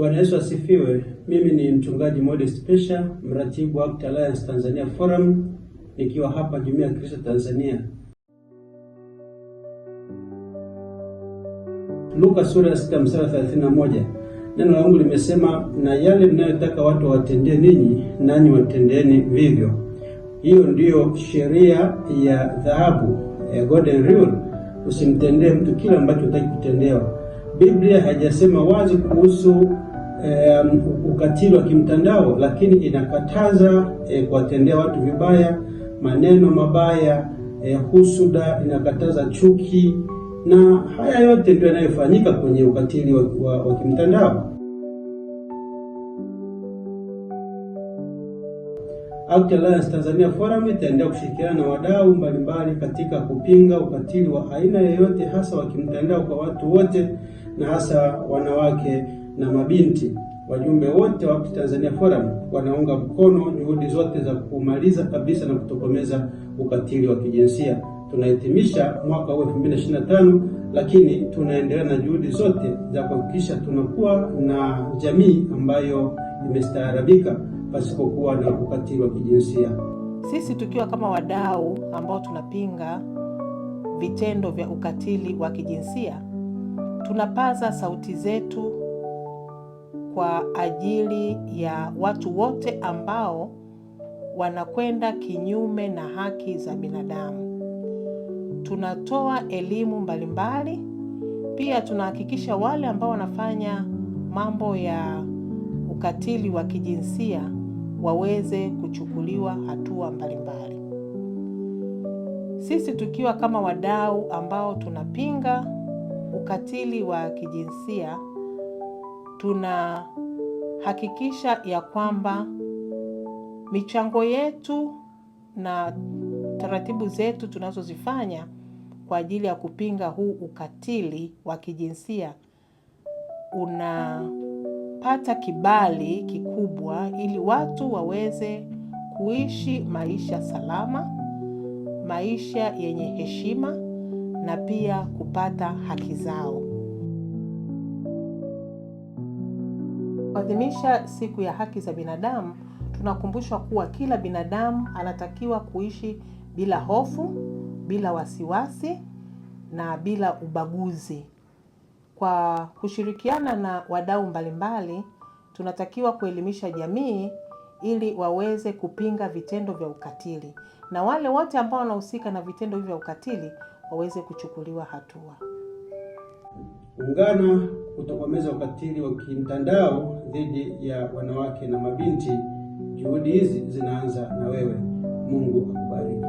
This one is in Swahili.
Bwana Yesu asifiwe. Mimi ni mchungaji Modest Pesha, mratibu wa Act Alliance Tanzania Forum, nikiwa hapa Jumuiya ya Kristo Tanzania. Luka sura ya 6 mstari 31. Neno la Mungu limesema, na yale mnayotaka watu watendee ninyi, nanyi watendeeni vivyo. Hiyo ndiyo sheria ya dhahabu, ya golden rule. Usimtendee mtu kile ambacho hutaki kutendewa. Biblia haijasema wazi kuhusu ukatili wa kimtandao, lakini inakataza kuwatendea watu vibaya, maneno mabaya, husuda, inakataza chuki, na haya yote ndio yanayofanyika kwenye ukatili wa kimtandao. Act Alliance Tanzania Forum itaendelea kushirikiana na wadau mbalimbali katika kupinga ukatili wa aina yoyote, hasa wa kimtandao kwa watu wote, na hasa wanawake na mabinti. Wajumbe wote wa Act Tanzania Forum wanaunga mkono juhudi zote za kumaliza kabisa na kutokomeza ukatili wa kijinsia. Tunahitimisha mwaka huu 2025, lakini tunaendelea na juhudi zote za kuhakikisha tunakuwa na jamii ambayo imestaarabika pasipokuwa na ukatili wa kijinsia. Sisi tukiwa kama wadau ambao tunapinga vitendo vya ukatili wa kijinsia, tunapaza sauti zetu kwa ajili ya watu wote ambao wanakwenda kinyume na haki za binadamu. Tunatoa elimu mbalimbali, pia tunahakikisha wale ambao wanafanya mambo ya ukatili wa kijinsia waweze kuchukuliwa hatua mbalimbali. Sisi tukiwa kama wadau ambao tunapinga ukatili wa kijinsia, tunahakikisha ya kwamba michango yetu na taratibu zetu tunazozifanya kwa ajili ya kupinga huu ukatili wa kijinsia unapata kibali kikubwa, ili watu waweze kuishi maisha salama, maisha yenye heshima, na pia kupata haki zao. Kuadhimisha siku ya haki za binadamu, tunakumbushwa kuwa kila binadamu anatakiwa kuishi bila hofu, bila wasiwasi na bila ubaguzi. Kwa kushirikiana na wadau mbalimbali, tunatakiwa kuelimisha jamii ili waweze kupinga vitendo vya ukatili, na wale wote ambao wanahusika na vitendo vya ukatili waweze kuchukuliwa hatua. Ungana kutokomeza ukatili wa kimtandao dhidi ya wanawake na mabinti. Juhudi hizi zinaanza na wewe. Mungu akubariki.